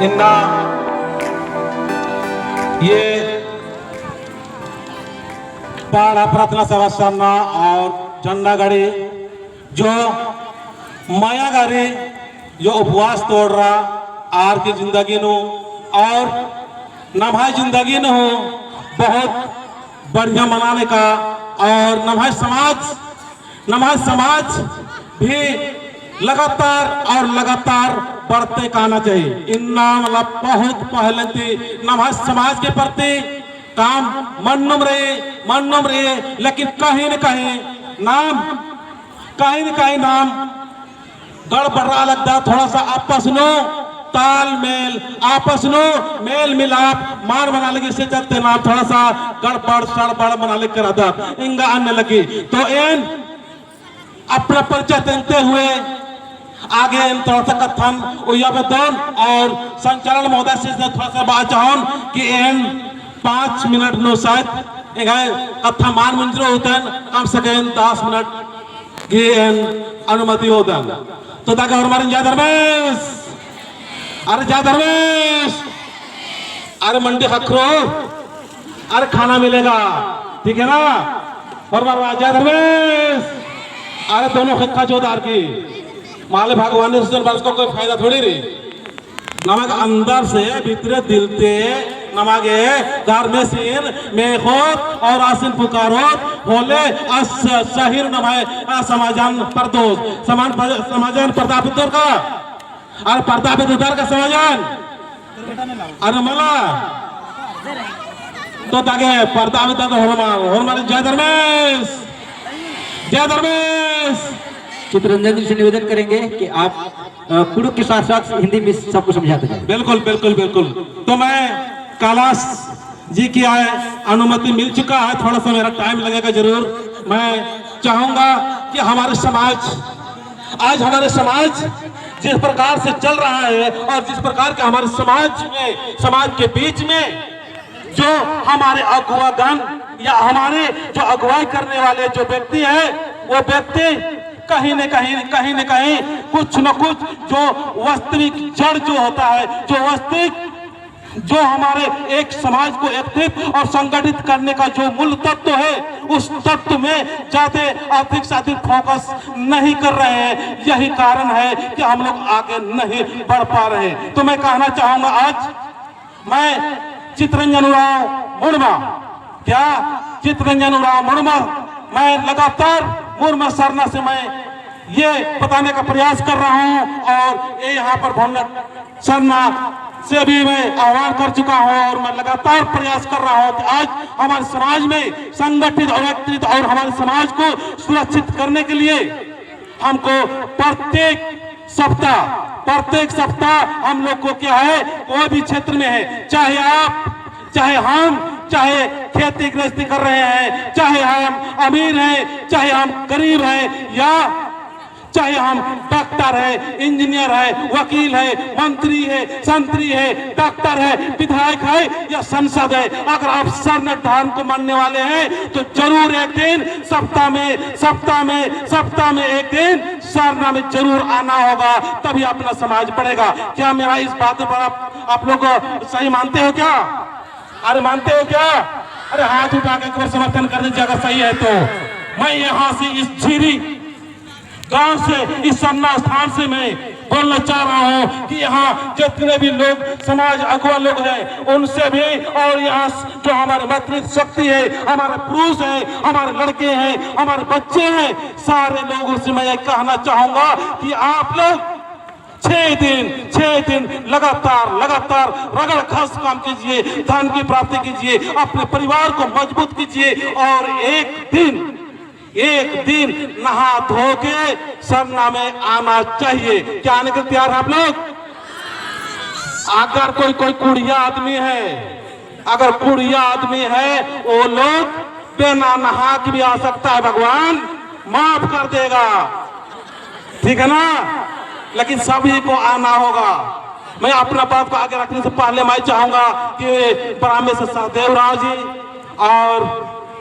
इन्ना ये पाड़ा प्रार्थना सभा सामना और झंडा गाड़ी जो माया गाड़ी जो उपवास तोड़ रहा आर की जिंदगी नु और नभाई जिंदगी नु बहुत बढ़िया मनाने का और नभाई समाज भी लगातार और लगातार बढ़ते का आना चाहिए। इन्ना मतलब बहुत पहले थी नभाई समाज के प्रति काम मन रहे लेकिन कहीं न कहीं नाम गड़बड़ रहा लगता थोड़ा सा आपस नो तालमेल आपस नो मेल मिलाप मार बना लगी से चलते नाम थोड़ा सा गड़बड़ सड़बड़ बना ले कर था इंगा आने लगी तो इन अपना परिचय देते हुए आगे इन थोड़ा सा कथन उयाबदन और संचालन महोदय से थोड़ा सा बात चाहूं कि इन 5 मिनट नो शायद कथा मान मंजूर होता है कम से कम 10 मिनट की अनुमति होता है तो ताकि हमारे जय धर्मेश अरे मंडी खखरो अरे खाना मिलेगा ठीक है ना और जय धर्मेश अरे दोनों खिक्का चौधार की माले भगवान ने उसको कोई फायदा थोड़ी रही नमक अंदर से भीतर दिलते नमागे घर में सिर में खोद और आसिन पुकारो होले शहीर नमाए समाजन परदोष समाजन प्रतापितर का और प्रतापितर का समाजन अरे मला तो ताके प्रतापितर हरमार जय धर्मेश चित्ररंजन जी से निवेदन करेंगे कि आप कुड़ुक के साथ साथ हिंदी में सबको समझाते जाए। बिल्कुल तो मैं कैलाश जी की अनुमति मिल चुका है थोड़ा सा मेरा टाइम लगेगा जरूर मैं चाहूंगा कि हमारे समाज जिस प्रकार से चल रहा है और जिस प्रकार के हमारे समाज के बीच में जो हमारे अगुवागण या हमारे जो अगुवाई करने वाले जो व्यक्ति है वो व्यक्ति कहीं न कहीं कुछ न कुछ जो वास्तविक जड़ जो होता है जो हमारे एक समाज को एकत्रित और संगठित करने का जो मूल तत्व है उस तत्व में ज्यादा अधिक से अधिक फोकस नहीं कर रहे हैं यही कारण है कि हम लोग आगे नहीं बढ़ पा रहे हैं। तो मैं कहना चाहूंगा आज मैं चित्ररंजन उरांव मुर्मा मैं लगातार मुर्मा सरना से मैं ये बताने का प्रयास कर रहा हूं और ये यहाँ पर भोनट सरना से भी मैं आह्वान कर चुका हूं और मैं लगातार प्रयास कर रहा हूं कि आज हमारे समाज में संगठित और एकत्रित और हमारे समाज को सुरक्षित करने के लिए हमको प्रत्येक सप्ताह हम लोग को क्या है कोई भी क्षेत्र में है चाहे आप चाहे हम चाहे खेती गृहस्थी कर रहे हैं चाहे हम अमीर हैं चाहे हम गरीब हैं या चाहे हम डॉक्टर है इंजीनियर है वकील है मंत्री है संतरी है डॉक्टर है विधायक है या सांसद है अगर आप सरना धर्म को मानने वाले हैं तो जरूर एक दिन सप्ताह में एक दिन सरना में जरूर आना होगा तभी अपना समाज बढ़ेगा। क्या मेरा इस बात पर आप लोग सही मानते हो क्या? अरे मानते हो क्या? अरे हाथ उठा के एक बार समर्थन कर दीजिए अगर सही है तो। मैं यहाँ से इस झीरी गांव से इस सरना स्थान से मैं बोलना चाह रहा हूं कि यहाँ जितने भी लोग समाज अगुवा लोग हैं उनसे भी और यहाँ जो हमारे मातृ शक्ति है हमारे पुरुष है हमारे लड़के हैं हमारे बच्चे हैं सारे लोगों से मैं ये कहना चाहूंगा कि आप लोग 6 दिन लगातार रगड़ घस काम कीजिए धन की प्राप्ति कीजिए अपने परिवार को मजबूत कीजिए और एक दिन नहा धो के सरना में आना चाहिए। क्या आने के तैयार आप लोग? अगर कोई कुड़िया आदमी है वो लोग बिना नहा के भी आ सकता है भगवान माफ कर देगा ठीक है ना लेकिन सभी को आना होगा। मैं अपना बात को आगे रखने से पहले मैं चाहूंगा कि ब्राह्मण से सहदेवराव जी और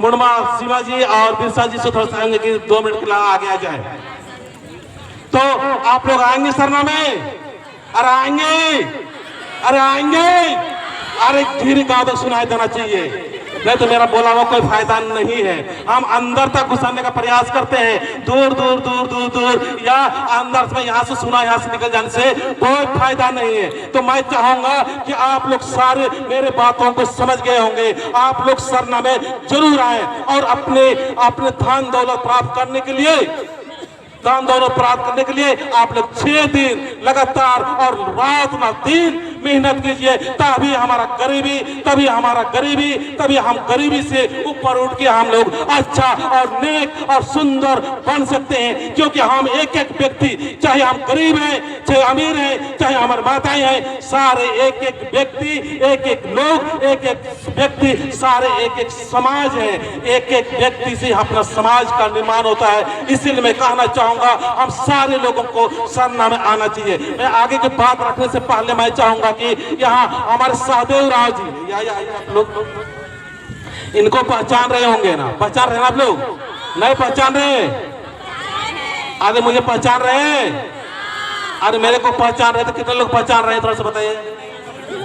मुर्मा शिवाजी और बिरसा जी से थोड़ा सा कि 2 मिनट के लिए आगे आ जाए तो आप लोग आएंगे सरना में? अरे आएंगे अरे आएंगे। अरे धीरे गा तो सुनाई देना चाहिए, नहीं तो मेरा बोला हुआ कोई फायदा नहीं है। हम अंदर तक घुसाने का प्रयास करते हैं, दूर दूर दूर दूर दूर या अंदर से यहाँ से सुना यहाँ से निकल जाने से कोई फायदा नहीं है। तो मैं चाहूंगा कि आप लोग सारे मेरे बातों को समझ गए होंगे। आप लोग सरना में जरूर आए और अपने अपने धन दौलत प्राप्त करने के लिए, दान दौलत प्राप्त करने के लिए आप लोग 6 दिन लगातार और रात न दिन मेहनत कीजिए, तभी हम गरीबी से ऊपर उठ के हम लोग अच्छा और नेक और सुंदर बन सकते हैं। क्योंकि हम एक एक व्यक्ति, चाहे हम गरीब हैं, चाहे अमीर हैं, चाहे हमारे माताएं हैं, सारे एक एक व्यक्ति, एक एक लोग, एक एक व्यक्ति, सारे एक एक समाज है। एक एक व्यक्ति से अपना समाज का निर्माण होता है। इसीलिए मैं कहना चाहूंगा हम सारे लोगों को सरना में आना चाहिए। मैं आगे की बात रखने से पहले मैं चाहूंगा कि यहाँ हमारे सहदेव राव जी, या आप लोग इनको पहचान रहे होंगे ना? पहचान रहे ना आप लोग? नहीं पहचान रहे? अरे मुझे पहचान रहे? अरे मेरे को पहचान रहे तो कितने लोग पहचान रहे हैं थोड़ा सा बताइए।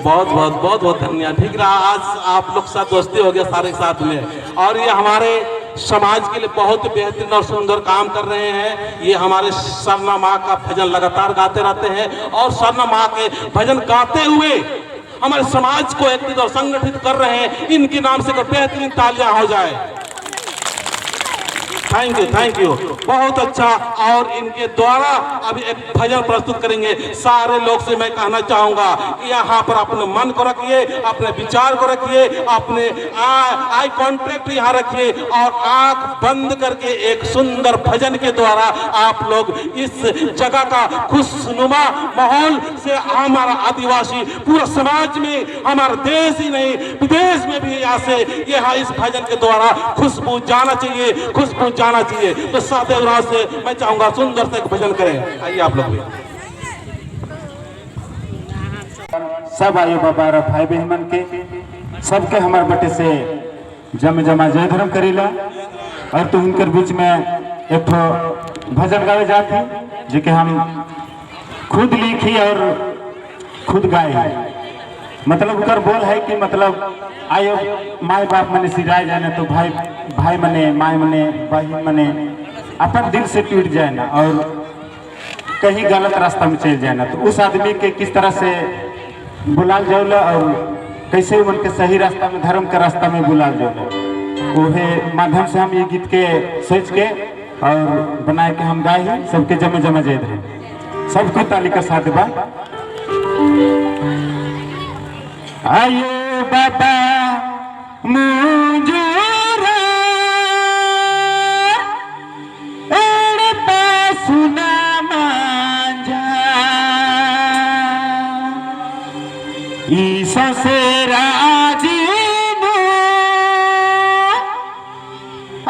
बहुत बहुत बहुत बहुत धन्यवाद। ठीक रहा, आज आप लोग साथ दोस्ती हो गया सारे साथ में। और ये हमारे समाज के लिए बहुत बेहतरीन और सुंदर काम कर रहे हैं। ये हमारे सरना माँ का भजन लगातार गाते रहते हैं और सरना माँ के भजन गाते हुए हमारे समाज को एकत्रित और संगठित कर रहे हैं। इनके नाम से कोई बेहतरीन तालियां हो जाए। थैंक यू बहुत अच्छा। और इनके द्वारा अभी एक भजन प्रस्तुत करेंगे। सारे लोग से मैं कहना चाहूंगा कि यहाँ पर अपने मन को रखिए, अपने विचार को रखिए, अपने आई कांटेक्ट यहाँ रखिए और आंख बंद करके एक सुंदर भजन के द्वारा आप लोग इस जगह का खुशनुमा माहौल से हमारा आदिवासी पूरा समाज में, हमारा देश ही नहीं विदेश में भी यहाँ इस भजन के द्वारा खुशबू जाना चाहिए, खुशबू जाना चाहिए। तो सहदेव राव से मैं चाहूंगा सुंदर से एक भजन करें। आइए आप लोग भी। सब आयु बाबा और भाई बहन के सबके हमारे बेटे से जमा जय धर्म करेला। और तो उनके बीच में एक भजन गावे जाती जो कि हम खुद लिखी और खुद गाए। मतलब उकर बोल है कि मतलब आयो माई बाप मने सिराय जाए ना तो भाई मने, माई मने, बहन मने अपन दिल से टूट जाए ना और कहीं गलत रास्ता में चल जाए ना, तो उस आदमी के किस तरह से बुलाल जाओला और कैसे उनके सही रास्ता में, धर्म के रास्ता में बुलाल जाओला। वह माध्यम से हम ये गीत के सोच के और बनाए के हम गाए। सबके जमा जय धर्म। सबको ताली का साथ बा। आयो बाबा मुझोरा एड़े पासुना मांझा ईसा से राजीनु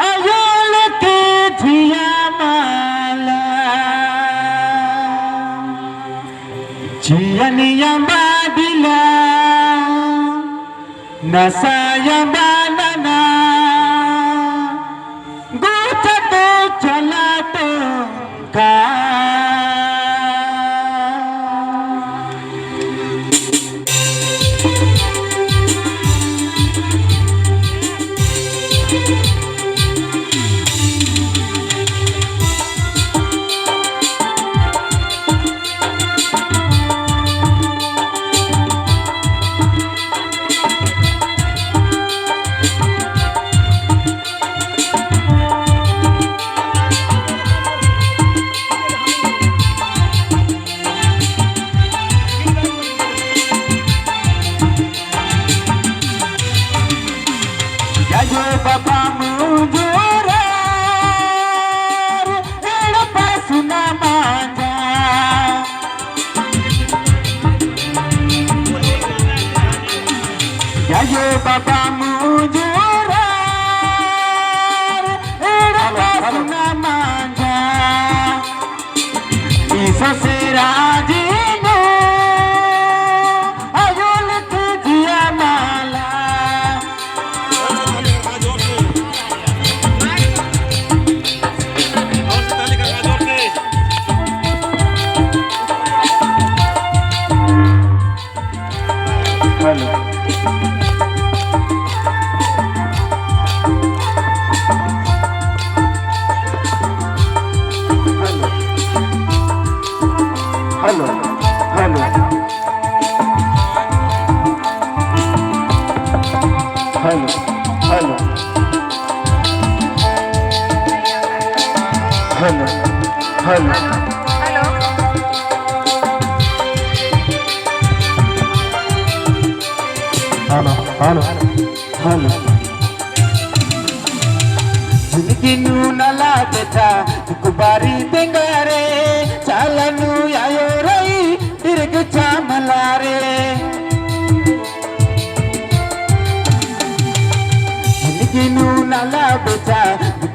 आयोल के झिया माला जियनिया बादिला नसाया बालना गोचा तो चला तो का बाबा मुझोरा एड़ा मांझा ईसा से राजीनो अयोल तुझिया माला hello hello hello hello hello hello hello hello जिनकी नूनला बेटा कुबारी देंगारे चालनु आयो रही दीर्घ चामलारे जिनकी नूनला बेटा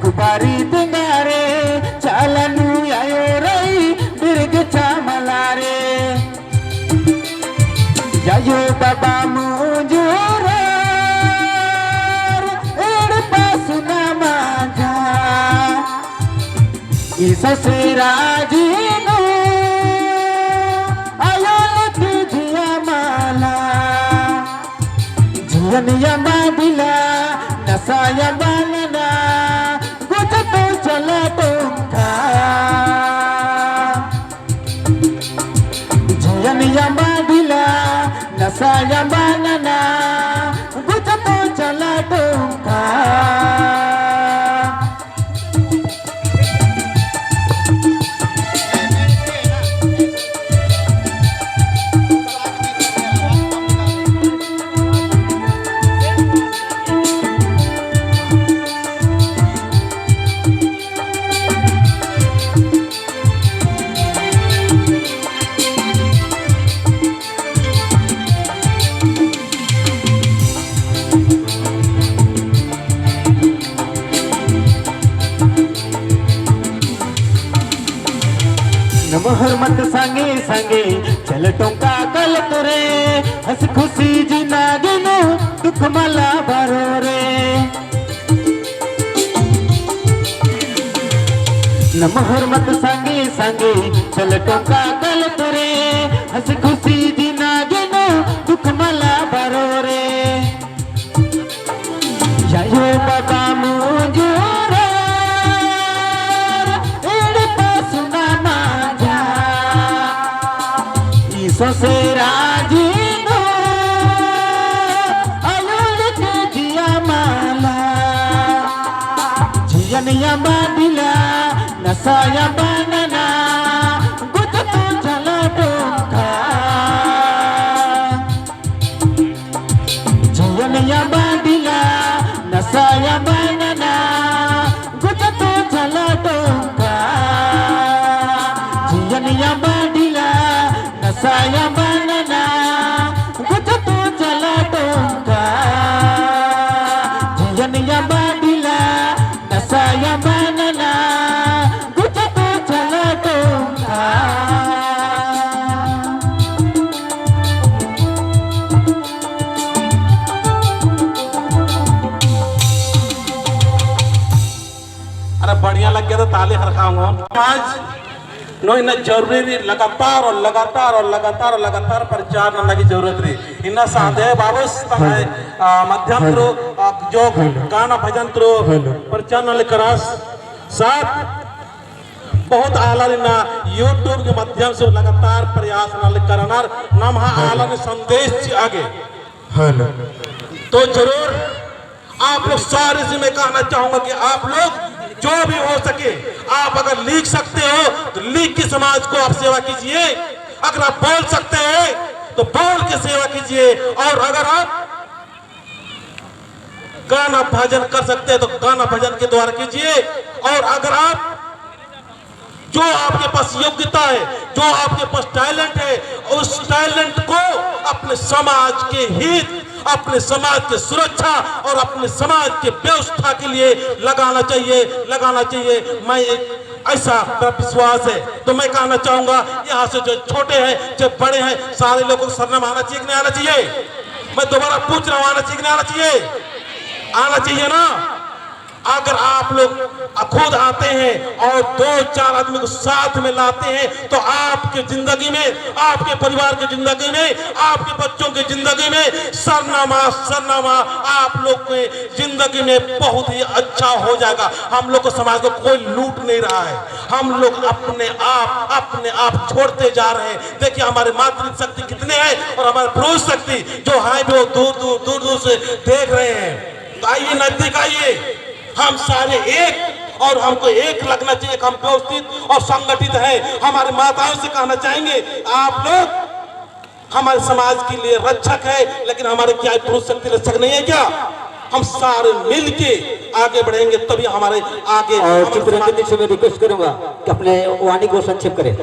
कुबारी देंगारे चालनु आयो रही दीर्घ चामलारे जायो बाबा मुझोरा एड़ पासुना मांझा ईसा से राजीनो आयो लती जिया माला जीवन यमा बिला नसा यमा नना कुछ तो चला टोंका जीवन यमा बिला नसा यमा नना कुछ तो चला टोंका नमहर मत सांगे सांगे चल टोंका कल तुरे हस खुशी जीना गिनो दुख मला भरो रे नमहर मत सांगे सांगे चल टोंका कल तुरे हस खुशी जीना गिनो दुख मला भरो रे जायो बाबा मुझोरा एड़ पासुना मांझा ईसो से राजीनो अलूल के जिया माला जियन यमा बिला नसा यमा नना गुज तो चला टोंका जियन यमा बिला नसा यमा नना गुज तो चला टोंका जियन यमा बिला नसा यमा नना गुज तो चला टोंका जियन यमा बिला नसा यमा नना गुज तो चला टोंका अरे बढ़िया लग गया तो ताली हरखाऊंगा आज नो इन्हें जरूरी लगातार और लगातार और लगातार और लगातार प्रचार करने की जरूरत रही इन्हें साधे बाबूस तमाहे मध्यम त्रो जो गाना भजन त्रो प्रचार न लेकरास साथ बहुत आला ना यूट्यूब के माध्यम से लगातार प्रयास न लेकरना नम आला ने संदेश आगे तो जरूर आप लोग सारे से मैं कहना चाहूंगा कि आप लोग जो भी हो सके आप अगर लिख सकते हो तो लिख के समाज को आप सेवा कीजिए अगर आप बोल सकते हैं तो बोल के सेवा कीजिए और अगर आप गाना भजन कर सकते हैं तो गाना भजन के द्वारा कीजिए और अगर आप जो आपके पास योग्यता है जो आपके पास टैलेंट है उस टैलेंट को अपने समाज के हित अपने समाज की सुरक्षा और अपने समाज के व्यवस्था के लिए लगाना चाहिए मैं ऐसा मेरा विश्वास है तो मैं कहना चाहूंगा यहाँ से जो छोटे हैं जो बड़े हैं सारे लोगों को सरनामा आना चाहिए कि नहीं आना चाहिए मैं दोबारा पूछ रहा हूँ आना चाहिए कि नहीं आना चाहिए ना अगर आप लोग खुद आते हैं और 2-4 आदमी को साथ में लाते हैं तो आपके जिंदगी में, आपके परिवार की जिंदगी में, आपके बच्चों की जिंदगी में सरनामा आप लोग के जिंदगी में बहुत ही अच्छा हो जाएगा। हम लोग को समाज को कोई लूट नहीं रहा है, हम लोग अपने आप छोड़ते जा रहे हैं। देखिए हमारे मातृ शक्ति कितने हैं और हमारे पुरुष शक्ति जो है वो दूर से देख रहे हैं। तो आइए नजदीक आइए, हम सारे एक और हमको एक लगना चाहिए। हम व्यवस्थित और संगठित हैं। हमारे माताओं से कहना चाहेंगे आप लोग हमारे समाज के लिए रक्षक है, लेकिन हमारे क्या पुरुष शक्ति रक्षक नहीं है क्या? हम सारे मिलके आगे बढ़ेंगे तभी हमारे आगे। और चित्ररंजन जी से मैं रिक्वेस्ट करूंगा कि अपने वाणी को संक्षेप करें।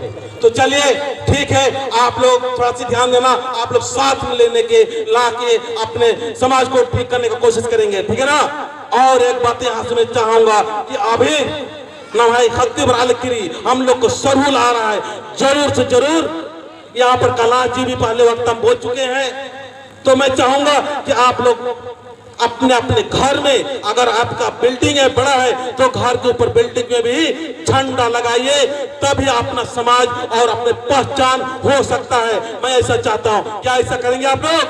तो चलिए ठीक है, आप लोग थोड़ा सा ध्यान देना, आप लोग साथ में लेने के लाके अपने समाज को ठीक करने की कोशिश करेंगे, ठीक है ना? और एक बात यहाँ से मैं चाहूंगा कि अभी ना भाई खत्ती बरालकिरी हम लोग को सरहुल आ रहा है, जरूर से जरूर। यहाँ पर कैलाश जी भी पहले वक्त हम बोल चुके हैं। तो मैं चाहूंगा कि आप लोग अपने अपने घर में, अगर आपका बिल्डिंग है बड़ा है तो घर के ऊपर बिल्डिंग में भी झंडा लगाइए, तभी अपना समाज और अपने पहचान हो सकता है। मैं ऐसा चाहता हूं। क्या ऐसा करेंगे आप लोग?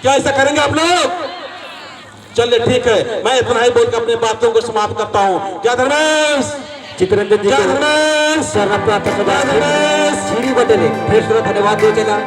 क्या ऐसा करेंगे आप लोग? चलिए ठीक है, मैं इतना ही बोल के अपनी बातों को समाप्त करता हूँ। जय धर्मेश। चित्ररंजन जी जय धर्मेश। शरण प्राप्त धन्यवाद दो चला।